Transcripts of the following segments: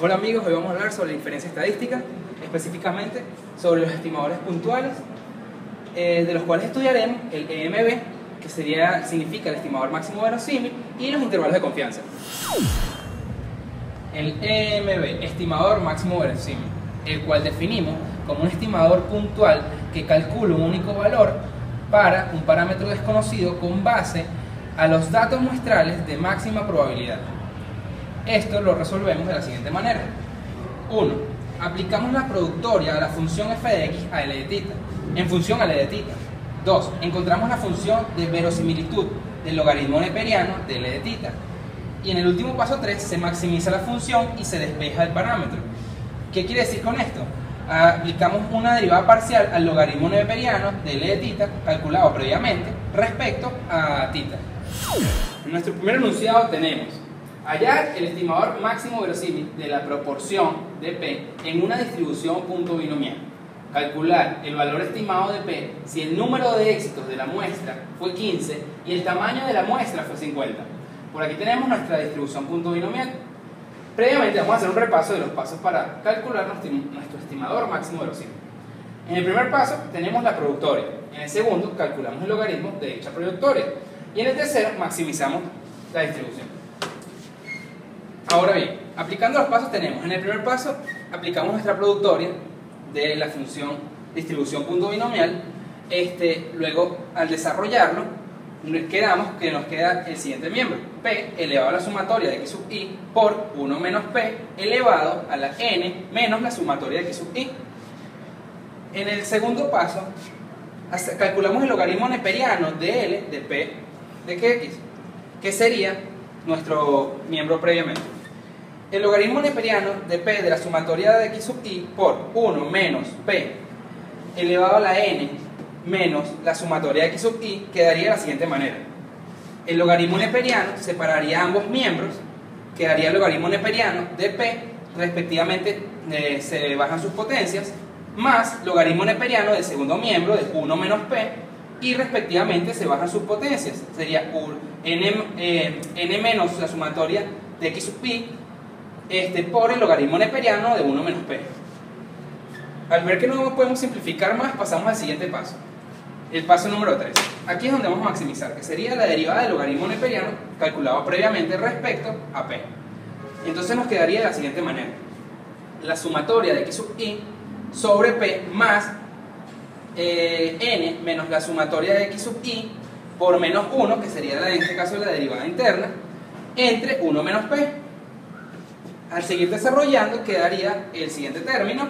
Hola amigos, hoy vamos a hablar sobre la inferencia estadística, específicamente sobre los estimadores puntuales, de los cuales estudiaremos el EMB, que significa el estimador máximo verosímil, y los intervalos de confianza. El EMB, estimador máximo verosímil, el cual definimos como un estimador puntual que calcula un único valor para un parámetro desconocido con base a los datos muestrales de máxima probabilidad. Esto lo resolvemos de la siguiente manera. 1. Aplicamos la productoria a la función f de x a l de θ, en función a l de θ. 2. Encontramos la función de verosimilitud del logaritmo neperiano de l de θ. Y en el último paso 3 se maximiza la función y se despeja el parámetro. ¿Qué quiere decir con esto? Aplicamos una derivada parcial al logaritmo neperiano de l de θ calculado previamente respecto a θ. En nuestro primer enunciado tenemos: hallar el estimador máximo verosímil de la proporción de P en una distribución punto binomial. Calcular el valor estimado de P si el número de éxitos de la muestra fue 15 y el tamaño de la muestra fue 50. Por aquí tenemos nuestra distribución punto binomial. Previamente vamos a hacer un repaso de los pasos para calcular nuestro estimador máximo verosímil. En el primer paso tenemos la productoria. En el segundo calculamos el logaritmo de dicha productoria. Y en el tercero maximizamos la distribución. Ahora bien, aplicando los pasos tenemos: en el primer paso aplicamos nuestra productoria de la función distribución punto binomial. Luego, al desarrollarlo, nos queda el siguiente miembro: P elevado a la sumatoria de x sub i por 1 menos P elevado a la n menos la sumatoria de x sub i. En el segundo paso calculamos el logaritmo neperiano de L de P de X, que sería nuestro miembro previamente. El logaritmo neperiano de P de la sumatoria de x sub i por 1 menos P elevado a la n menos la sumatoria de x sub i quedaría de la siguiente manera: el logaritmo neperiano separaría ambos miembros, quedaría el logaritmo neperiano de P, respectivamente se bajan sus potencias, más logaritmo neperiano del segundo miembro de 1 menos P, y respectivamente se bajan sus potencias, sería n menos la sumatoria de x sub i por el logaritmo neperiano de 1 menos P. Al ver que no podemos simplificar más, pasamos al siguiente paso, el paso número 3. Aquí es donde vamos a maximizar, que sería la derivada del logaritmo neperiano calculado previamente respecto a P. Entonces nos quedaría de la siguiente manera: la sumatoria de x sub i sobre P más n menos la sumatoria de x sub i por menos 1, que sería en este caso la derivada interna, entre 1 menos P. Al seguir desarrollando quedaría el siguiente término: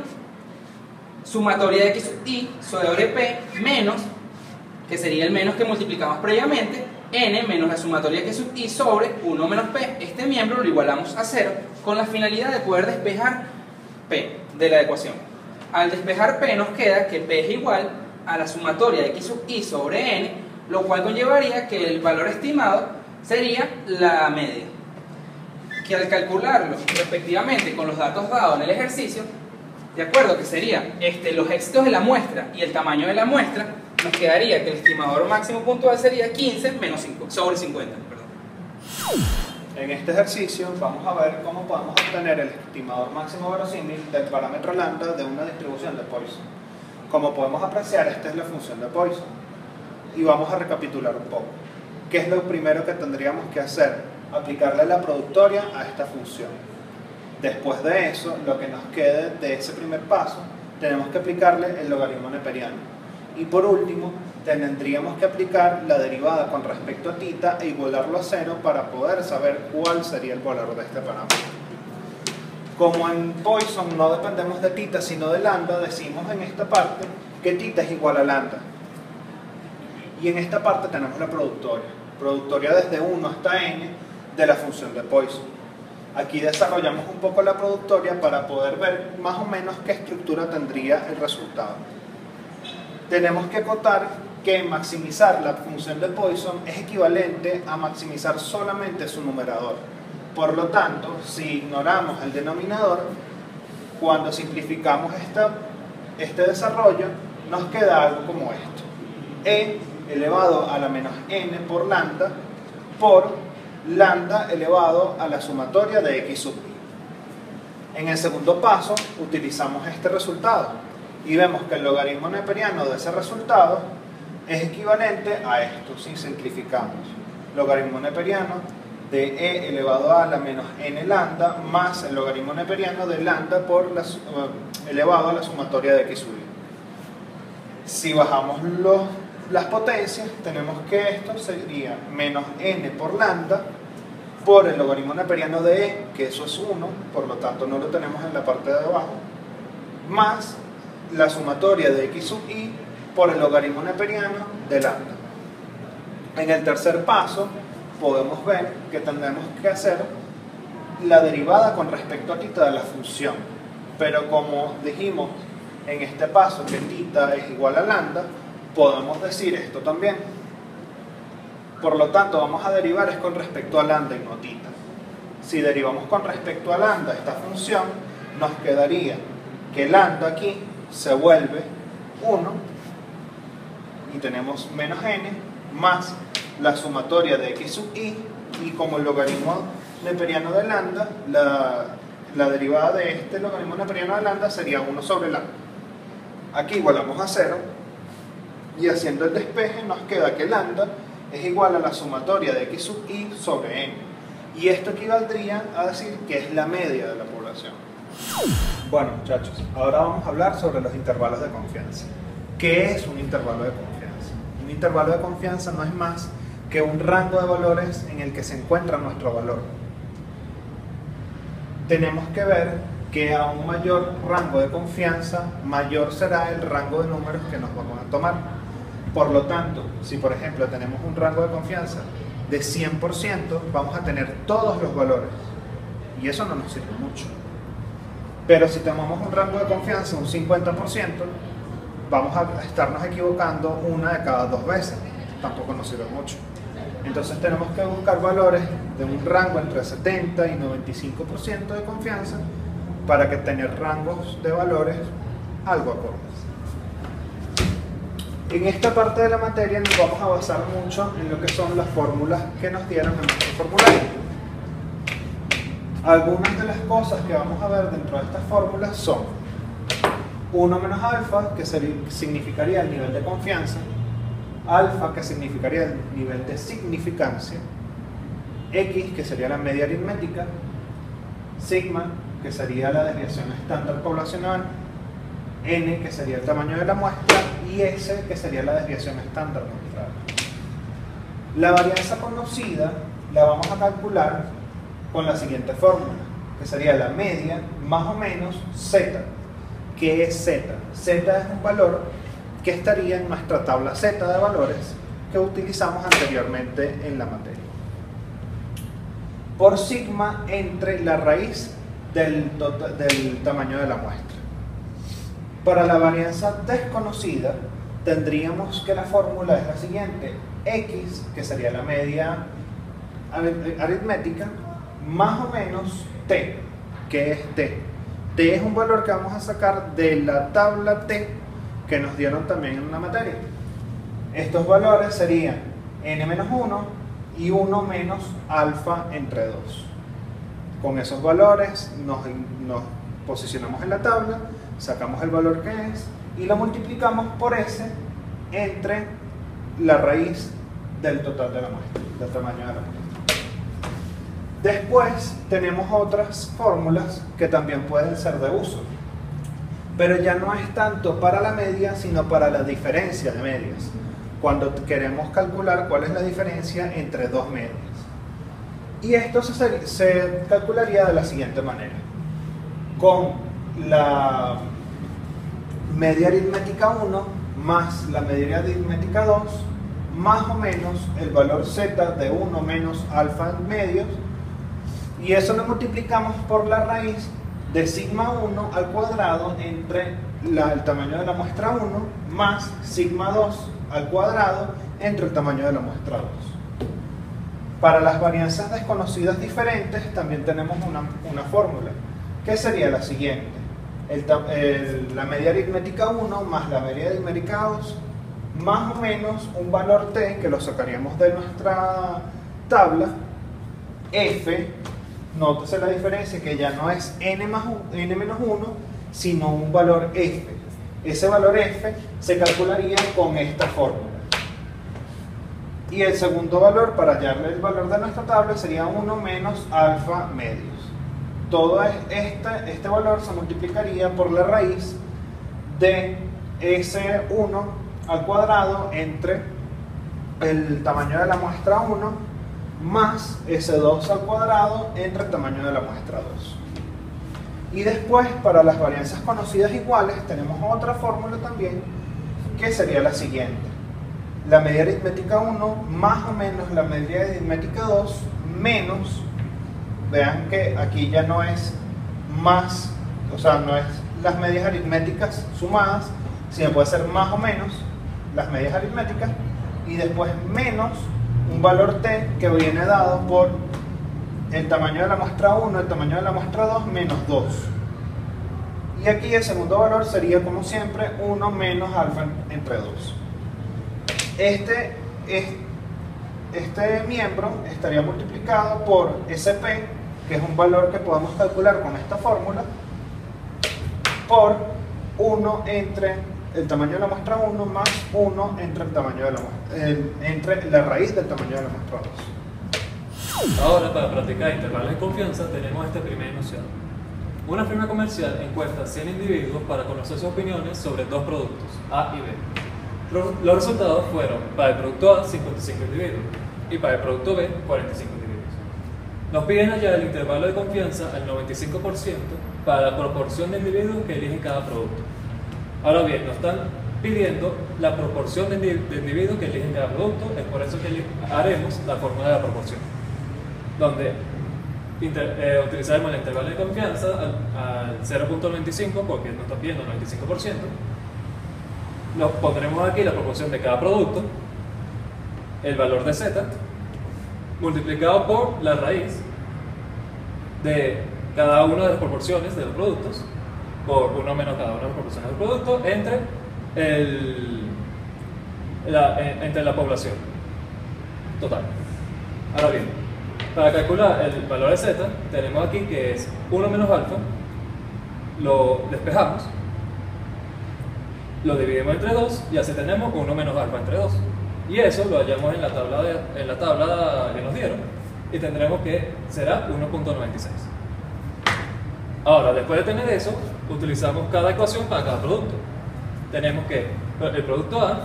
sumatoria de x sub i sobre P menos, que sería el menos que multiplicamos previamente, n menos la sumatoria de x sub i sobre 1 menos P. Este miembro lo igualamos a 0 con la finalidad de poder despejar P de la ecuación. Al despejar P nos queda que P es igual a la sumatoria de x sub i sobre n, lo cual conllevaría que el valor estimado sería la media, que al calcularlo respectivamente con los datos dados en el ejercicio, de acuerdo que serían los éxitos de la muestra y el tamaño de la muestra, nos quedaría que el estimador máximo puntual sería 15 menos 5, sobre 50. En este ejercicio vamos a ver cómo podemos obtener el estimador máximo verosímil del parámetro lambda de una distribución de Poisson. Como podemos apreciar, esta es la función de Poisson. Y vamos a recapitular un poco. ¿Qué es lo primero que tendríamos que hacer? Aplicarle la productoria a esta función. Después de eso, lo que nos quede de ese primer paso, tenemos que aplicarle el logaritmo neperiano. Y por último, tendríamos que aplicar la derivada con respecto a θ e igualarlo a 0 para poder saber cuál sería el valor de este parámetro. Como en Poisson no dependemos de θ sino de lambda, decimos en esta parte que θ es igual a lambda. Y en esta parte tenemos la productoria desde 1 hasta n de la función de Poisson. Aquí desarrollamos un poco la productoria para poder ver más o menos qué estructura tendría el resultado. Tenemos que acotar que maximizar la función de Poisson es equivalente a maximizar solamente su numerador. Por lo tanto, si ignoramos el denominador, cuando simplificamos este desarrollo, nos queda algo como esto: e elevado a la menos n por lambda por lambda elevado a la sumatoria de x sub i. En el segundo paso utilizamos este resultado y vemos que el logaritmo neperiano de ese resultado es equivalente a esto si simplificamos. Logaritmo neperiano de e elevado a la menos n lambda más el logaritmo neperiano de lambda por elevado a la sumatoria de x sub i. Si bajamos las potencias, tenemos que esto sería menos n por lambda por el logaritmo neperiano de e, que eso es 1, por lo tanto no lo tenemos en la parte de abajo, más la sumatoria de x sub i por el logaritmo neperiano de lambda. En el tercer paso podemos ver que tendremos que hacer la derivada con respecto a θ de la función, pero como dijimos en este paso que θ es igual a lambda, podemos decir esto también. Por lo tanto vamos a derivar es con respecto a lambda y no θ. Si derivamos con respecto a lambda esta función, nos quedaría que lambda aquí se vuelve 1 y tenemos menos n más la sumatoria de x sub i, y como el logaritmo neperiano de lambda, la derivada de este logaritmo neperiano de lambda sería 1 sobre lambda. Aquí igualamos a 0 y haciendo el despeje nos queda que lambda es igual a la sumatoria de x sub i sobre n, y esto equivaldría a decir que es la media de la población. Bueno muchachos, ahora vamos a hablar sobre los intervalos de confianza. ¿Qué es un intervalo de confianza? Un intervalo de confianza no es más que un rango de valores en el que se encuentra nuestro valor. Tenemos que ver que a un mayor rango de confianza, mayor será el rango de números que nos vamos a tomar. Por lo tanto, si por ejemplo tenemos un rango de confianza de 100%, vamos a tener todos los valores, y eso no nos sirve mucho. Pero si tomamos un rango de confianza un 50%, vamos a estarnos equivocando una de cada 2 veces, tampoco nos sirve mucho. Entonces tenemos que buscar valores de un rango entre 70 y 95% de confianza para que tener rangos de valores algo acordes. En esta parte de la materia nos vamos a basar mucho en lo que son las fórmulas que nos dieron en nuestro formulario. Algunas de las cosas que vamos a ver dentro de estas fórmulas son 1 menos alfa, que significaría el nivel de confianza, alfa, que significaría el nivel de significancia, x, que sería la media aritmética, sigma, que sería la desviación estándar poblacional, n, que sería el tamaño de la muestra, y s, que sería la desviación estándar muestral. La varianza conocida la vamos a calcular con la siguiente fórmula, que sería la media más o menos z. ¿Qué es z? Z es un valor que estaría en nuestra tabla z de valores que utilizamos anteriormente en la materia. Por sigma entre la raíz del tamaño de la muestra. Para la varianza desconocida tendríamos que la fórmula es la siguiente: x, que sería la media aritmética, más o menos t. ¿Qué es t? T es un valor que vamos a sacar de la tabla t que nos dieron también en una materia. Estos valores serían n-1 y 1 menos alfa entre 2. Con esos valores nos posicionamos en la tabla, sacamos el valor que es y lo multiplicamos por s entre la raíz del total de la muestra, del tamaño de la muestra. Después tenemos otras fórmulas que también pueden ser de uso, pero ya no es tanto para la media, sino para la diferencia de medias, cuando queremos calcular cuál es la diferencia entre dos medias. Y esto se calcularía de la siguiente manera: con la media aritmética 1 más la media aritmética 2, más o menos el valor z de 1 menos alfa en medios, y eso lo multiplicamos por la raíz de sigma 1 al cuadrado entre el tamaño de la muestra 1 más sigma 2 al cuadrado entre el tamaño de la muestra 2. Para las varianzas desconocidas diferentes también tenemos una fórmula, que sería la siguiente: la media aritmética 1 más la media aritmética 2, más o menos un valor t, que lo sacaríamos de nuestra tabla, f, nótese la diferencia que ya no es n-1, sino un valor f. Ese valor f se calcularía con esta fórmula. Y el segundo valor, para hallarle el valor de nuestra tabla, sería 1 menos alfa medios. Todo este valor se multiplicaría por la raíz de ese 1 al cuadrado entre el tamaño de la muestra 1 más ese 2 al cuadrado entre el tamaño de la muestra 2. Y después, para las varianzas conocidas iguales, tenemos otra fórmula también, que sería la siguiente. La media aritmética 1 más o menos la media aritmética 2 menos, vean que aquí ya no es más, o sea, no es las medias aritméticas sumadas, sino puede ser más o menos las medias aritméticas, y después menos un valor t que viene dado por el tamaño de la muestra 1, el tamaño de la muestra 2, menos 2. Y aquí el segundo valor sería, como siempre, 1 menos alfa entre 2. Este miembro estaría multiplicado por SP, que es un valor que podemos calcular con esta fórmula, por 1 entre el tamaño de la muestra 1 más 1 entre el tamaño de entre la raíz del tamaño de la muestra 2. Ahora, para practicar intervalos de confianza, tenemos esta primera noción. Una firma comercial encuesta a 100 individuos para conocer sus opiniones sobre dos productos, A y B. Los resultados fueron, para el producto A, 55 individuos, y para el producto B, 45 individuos. Nos piden hallar el intervalo de confianza al 95% para la proporción de individuos que eligen cada producto. Ahora bien, nos están pidiendo la proporción de individuos que eligen cada producto, es por eso que haremos la fórmula de la proporción, donde utilizaremos el intervalo de confianza al 0.95, porque nos está pidiendo el 95%. Nos pondremos aquí la proporción de cada producto, el valor de z, multiplicado por la raíz de cada una de las proporciones de los productos, por 1 menos cada una de las proporciones del producto, entre la población total. Ahora bien, para calcular el valor de z, tenemos aquí que es 1 menos alfa, lo despejamos, lo dividimos entre 2 y así tenemos 1 menos alfa entre 2. Y eso lo hallamos en la tabla que nos dieron y tendremos que será 1.96. Ahora, después de tener eso, utilizamos cada ecuación para cada producto. Tenemos que el producto A,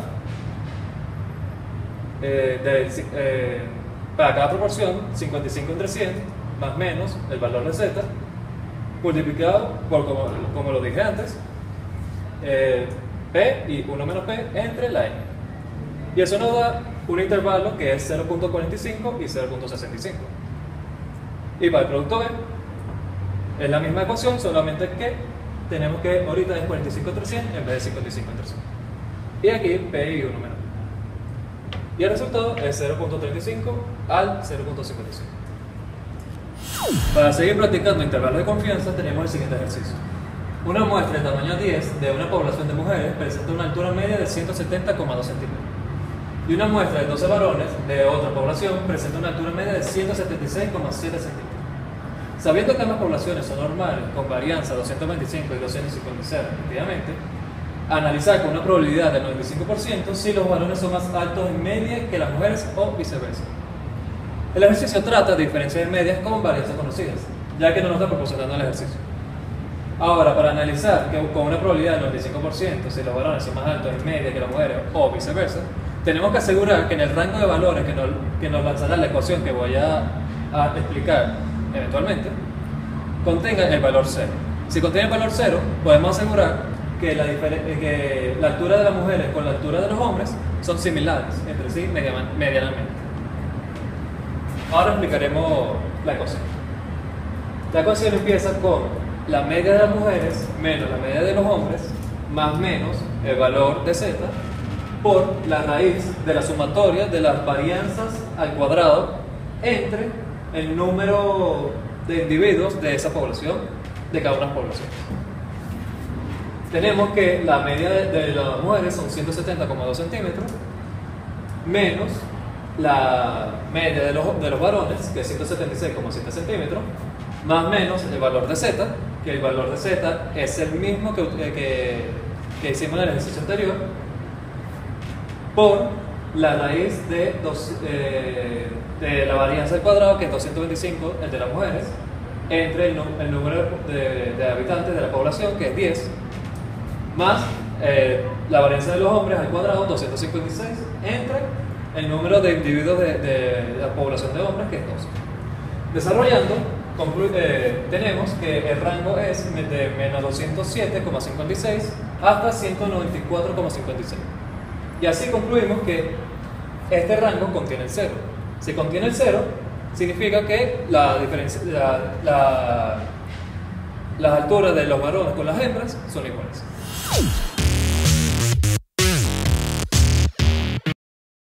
para cada proporción, 55 entre 100, más menos el valor de z, multiplicado por, como lo dije antes, P y 1 menos P entre la N. Y eso nos da un intervalo que es 0.45 y 0.65. Y para el producto B, es la misma ecuación, solamente que tenemos que ahorita es 45 entre 100 en vez de 55 entre 100. Y aquí P y 1 menos P. Y el resultado es 0.35 al 0.55. Para seguir practicando intervalos de confianza, tenemos el siguiente ejercicio. Una muestra de tamaño 10 de una población de mujeres presenta una altura media de 170,2 centímetros. Y una muestra de 12 varones de otra población presenta una altura media de 176,7 centímetros. Sabiendo que ambas poblaciones son normales, con varianza 225 y 256 respectivamente, analizar con una probabilidad del 95% si los varones son más altos en media que las mujeres o viceversa. El ejercicio trata de diferencias de medias con varianzas conocidas, ya que no nos está proporcionando el ejercicio. Ahora, para analizar con una probabilidad del 95% si los varones son más altos en media que las mujeres o viceversa, tenemos que asegurar que en el rango de valores que nos lanzará la ecuación que voy a explicar eventualmente, contenga el valor 0. Si contiene el valor 0, podemos asegurar que la altura de las mujeres con la altura de los hombres son similares entre sí medianamente. Ahora explicaremos la ecuación. La ecuación empieza con la media de las mujeres menos la media de los hombres más menos el valor de z por la raíz de la sumatoria de las varianzas al cuadrado entre el número de individuos de esa población, de cada una población. Tenemos que la media de las mujeres son 170,2 centímetros menos la media de los varones, que es 176,7 centímetros, más menos el valor de z, que el valor de z es el mismo que hicimos en el ejercicio anterior, por la raíz de la varianza al cuadrado, que es 225, el de las mujeres, entre el número de habitantes de la población, que es 10, más la varianza de los hombres al cuadrado, 256, entre el número de individuos de la población de hombres, que es 12. Desarrollando, tenemos que el rango es de menos 207,56 hasta 194,56. Y así concluimos que este rango contiene el 0. Si contiene el 0, significa que las alturas de los varones con las hembras son iguales.